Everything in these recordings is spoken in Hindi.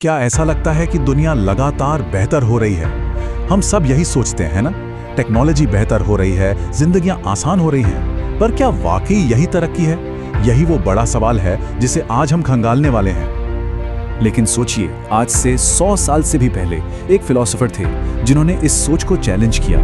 क्या ऐसा लगता है कि दुनिया लगातार बेहतर हो रही है? हम सब यही सोचते हैं ना? टेक्नोलॉजी बेहतर हो रही है, जिंदगियां आसान हो रही हैं। पर क्या वाकई यही तरक्की है? यही वो बड़ा सवाल है जिसे आज हम खंगालने वाले हैं। लेकिन सोचिए, आज से 100 साल से भी पहले एक फिलोसोफर थे जिन्होंने इस सोच को चैलेंज किया।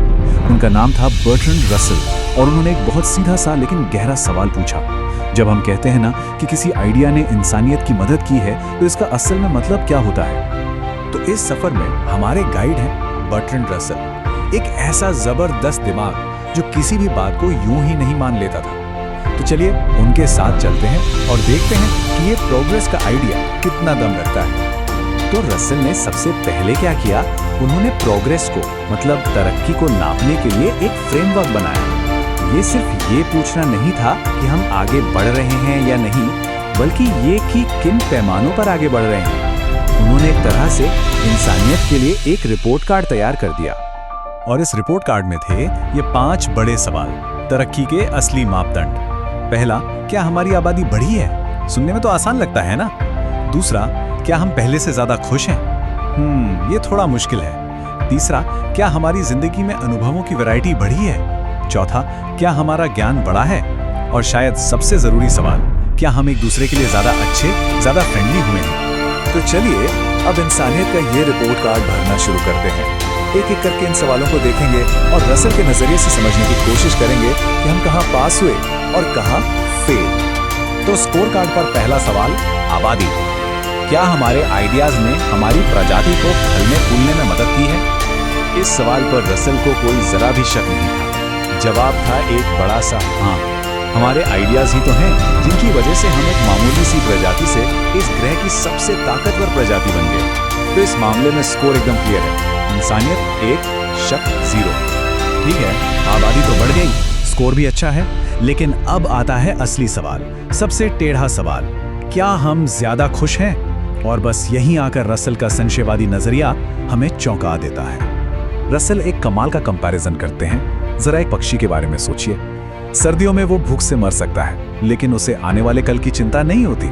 उनका नाम था बर्ट्रैंड रसल और उन्होंने एक बहुत सीधा सा लेकिन गहरा सवाल पूछा। जब हम कहते हैं ना कि किसी आइडिया ने इंसानियत की मदद की है, तो इसका असल में मतलब क्या होता है? तो इस सफर में हमारे गाइड हैं बर्ट्रैंड रसल, एक ऐसा जबरदस्त दिमाग जो किसी भी बात को यूं ही नहीं मान लेता था। तो चलिए उनके साथ चलते हैं और देखते हैं कि ये प्रोग्रेस का आइडिया कितना दम रखता है। तो रसल ने सबसे पहले क्या किया, उन्होंने प्रोग्रेस को मतलब तरक्की को नापने के लिए एक फ्रेमवर्क बनाया। ये सिर्फ ये पूछना नहीं था कि हम आगे बढ़ रहे हैं या नहीं, बल्कि ये कि किन पैमानों पर आगे बढ़ रहे हैं। उन्होंने एक तरह से इंसानियत के लिए एक रिपोर्ट कार्ड तैयार कर दिया। और इस रिपोर्ट कार्ड में थे ये 5 बड़े सवाल, तरक्की के असली मापदंड। पहला, क्या हमारी आबादी बढ़ी है? सुनने में तो आसान लगता है ना। दूसरा, क्या हम पहले से ज्यादा खुश हैं? ये थोड़ा मुश्किल है। तीसरा, क्या हमारी जिंदगी में अनुभवों की वैरायटी बढ़ी है? चौथा, क्या हमारा ज्ञान बढ़ा है? और शायद सबसे जरूरी सवाल, क्या हम एक दूसरे के लिए ज्यादा अच्छे, ज्यादा फ्रेंडली हुए हैं? तो चलिए अब इंसानियत का ये रिपोर्ट कार्ड भरना शुरू करते हैं। एक एक करके इन सवालों को देखेंगे और रसल के नजरिए से समझने की कोशिश करेंगे कि हम कहाँ पास हुए और कहाँ फेल। तो स्कोर कार्ड पर पहला सवाल, आबादी। क्या हमारे आइडियाज ने हमारी प्रजाति को फलने फूलने में मदद की है? इस सवाल पर रसल को कोई जरा भी शक नहीं था। जवाब था एक बड़ा सा हाँ। हमारे आइडियाज ही तो हैं जिनकी वजह से हम एक मामूली सी प्रजाति से इस ग्रह की सबसे ताकतवर प्रजाति बन गए। तो इस मामले में स्कोर एकदम क्लियर है, इंसानियत 1, शक 0। ठीक है, आबादी तो बढ़ गई, स्कोर भी अच्छा है। लेकिन अब आता है असली सवाल, सबसे टेढ़ा सवाल, क्या हम ज्यादा खुश हैं? और बस यहीं आकर रसल का संशयवादी नजरिया हमें चौंका देता है। रसल एक कमाल का कंपैरिजन करते हैं। जरा एक पक्षी के बारे में सोचिए। सर्दियों में वो भूख से मर सकता है, लेकिन उसे आने वाले कल की चिंता नहीं होती।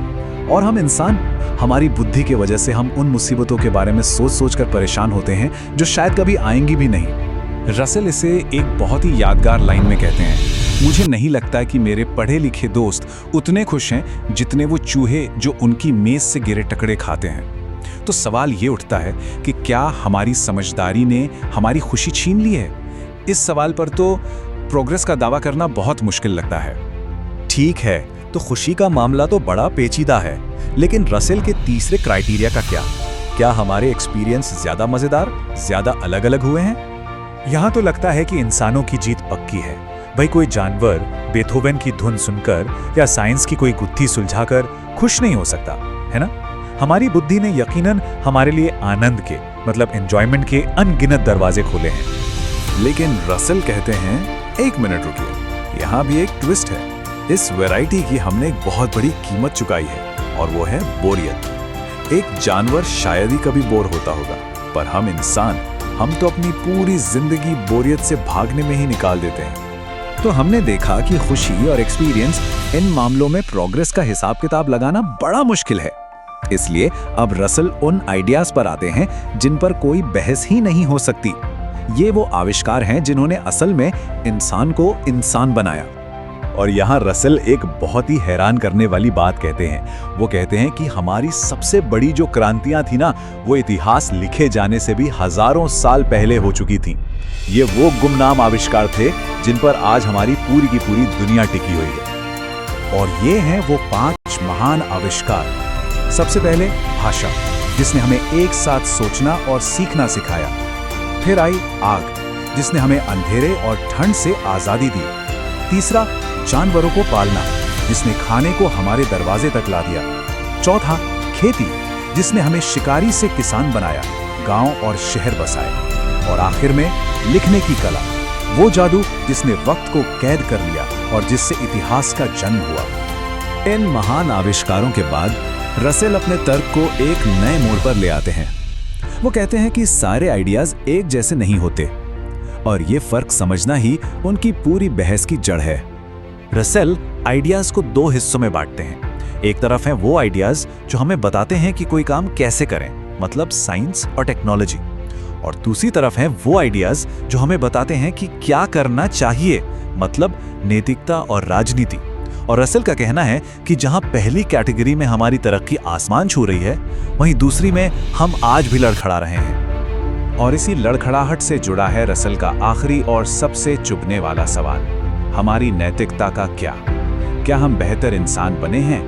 और हम इंसान, हमारी बुद्धि की वजह से हम उन मुसीबतों के बारे में सोच सोच कर परेशान होते हैं जो शायद कभी आएंगी भी नहीं। रसल इसे एक बहुत ही यादगार लाइन में कहते हैं, मुझे नहीं लगता कि मेरे पढ़े लिखे दोस्त उतने खुश हैं जितने वो चूहे जो उनकी मेज से गिरे टुकड़े खाते हैं। तो सवाल ये उठता है कि क्या हमारी समझदारी ने हमारी खुशी छीन ली है? इस सवाल पर तो प्रोग्रेस का दावा करना बहुत मुश्किल लगता है। ठीक है, तो खुशी का मामला तो बड़ा पेचीदा है, लेकिन रसेल के तीसरे क्राइटेरिया का क्या हमारे एक्सपीरियंस ज्यादा मजेदार, ज्यादा अलग अलग हुए हैं? यहाँ तो लगता है कि इंसानों की जीत पक्की है। भाई, कोई जानवर बेथोवेन की धुन सुनकर या साइंस की कोई गुत्थी सुलझाकर खुश नहीं हो सकता, है ना? हमारी बुद्धि ने यकीनन हमारे लिए आनंद के मतलब एंजॉयमेंट के अनगिनत दरवाजे खोले हैं। लेकिन रसल कहते हैं, एक मिनट रुकिए, यहाँ भी एक ट्विस्ट है। इस वैरायटी की हमने एक बहुत बड़ी कीमत चुकाई है और वो है बोरियत। एक जानवर शायद ही कभी बोर होता होगा, पर हम इंसान, हम तो अपनी पूरी जिंदगी बोरियत से भागने में ही निकाल देते हैं। तो हमने देखा कि खुशी और एक्सपीरियंस, इन मामलों में प्रोग्रेस का हिसाब किताब लगाना बड़ा मुश्किल है। इसलिए अब रसल उन आइडियाज पर आते हैं जिन पर कोई बहस ही नहीं हो सकती। ये वो आविष्कार हैं जिन्होंने असल में इंसान को इंसान बनाया। और यहाँ रसल एक बहुत ही हैरान करने वाली बात कहते हैं। वो कहते हैं कि हमारी सबसे बड़ी जो क्रांतियां थी ना, वो इतिहास लिखे जाने से भी हजारों साल पहले हो चुकी थी। ये वो गुमनाम आविष्कार थे जिन पर आज हमारी पूरी की पूरी दुनिया टिकी हुई है। और ये हैं वो 5 महान आविष्कार। सबसे पहले भाषा, जिसने हमें एक साथ सोचना और सीखना सिखाया। फिर आई आग, जिसने हमें अंधेरे और ठंड से आजादी दी। तीसरा, जानवरों को पालना, जिसने खाने को हमारे दरवाजे तक ला दिया। चौथा, खेती, जिसने हमें शिकारी से किसान बनाया, गांव और शहर बसाए। और आखिर में लिखने की कला, वो जादू जिसने वक्त को कैद कर लिया और जिससे इतिहास का जन्म हुआ। इन महान आविष्कारों के बाद रसेल अपने तर्क को एक नए मोड़ पर ले आते हैं। वो कहते हैं कि सारे आइडियाज एक जैसे नहीं होते, और ये फर्क समझना ही उनकी पूरी बहस की जड़ है। रसेल आइडियाज को 2 हिस्सों में बांटते हैं। एक तरफ है वो आइडियाज जो हमें बताते हैं कि कोई काम कैसे करें, मतलब साइंस और टेक्नोलॉजी, और दूसरी तरफ हैं वो आइडियाज जो हमें बताते हैं कि क्या करना चाहिए, मतलब नैतिकता और राजनीति। और रसेल का कहना है कि जहां पहली कैटेगरी में हमारी तरक्की आसमान छू रही है, वहीं दूसरी में हम आज भी लड़खड़ा रहे हैं। और इसी लड़खड़ाहट से जुड़ा है रसेल का आखिरी और सबसे चुभने वाला सवाल, हमारी नैतिकता का क्या? क्या हम बेहतर इंसान बने हैं?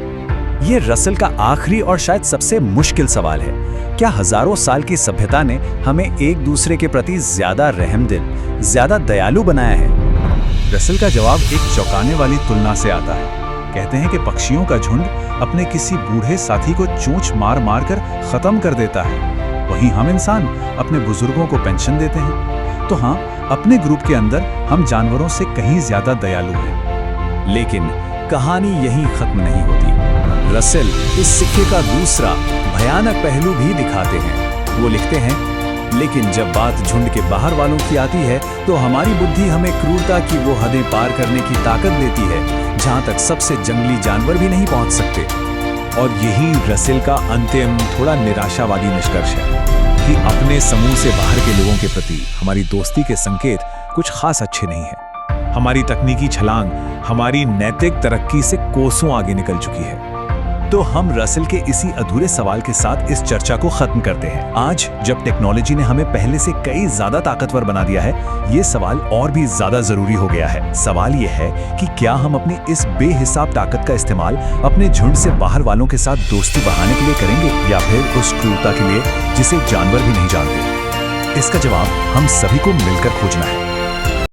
ये रसेल का आखिरी और शायद सबसे मुश्किल सवाल है। क्या हजारों साल की सभ्यता ने हमें एक दूसरे के प्रति ज्यादा रहमदिल, ज्यादा दयालु बनाया है? रसेल का जवाब एक चौंकाने वाली तुलना से आता है। कहते हैं कि पक्षियों का झुंड अपने किसी बूढ़े साथी को चोंच मार मार कर खत्म कर देता है, वहीं हम इंसान अपने बुजुर्गों को पेंशन देते हैं। तो हाँ, अपने ग्रुप के अंदर हम जानवरों से कहीं ज्यादा दयालु हैं। लेकिन कहानी यहीं खत्म नहीं होती। रसेल इस सिक्के का दूसरा भयानक पहलू भी दिखाते हैं। वो लिखते हैं, लेकिन जब बात झुंड के बाहर वालों की आती है तो हमारी बुद्धि हमें क्रूरता की वो हदें पार करने की ताकत देती है जहां तक सबसे जंगली जानवर भी नहीं पहुंच सकते। और यही रसेल का अंतिम थोड़ा निराशावादी निष्कर्ष है कि अपने समूह से बाहर के लोगों के प्रति हमारी दोस्ती के संकेत कुछ खास अच्छे नहीं है। हमारी तकनीकी छलांग हमारी नैतिक तरक्की से कोसों आगे निकल चुकी है। तो हम रसेल के इसी अधूरे सवाल के साथ इस चर्चा को खत्म करते हैं। आज जब टेक्नोलॉजी ने हमें पहले से कई ज्यादा ताकतवर बना दिया है, ये सवाल और भी ज्यादा जरूरी हो गया है। सवाल ये है कि क्या हम अपनी इस बेहिसाब ताकत का इस्तेमाल अपने झुंड से बाहर वालों के साथ दोस्ती बढ़ाने के लिए करेंगे, या फिर उस क्रूरता के लिए जिसे जानवर भी नहीं जानते? इसका जवाब हम सभी को मिलकर खोजना है।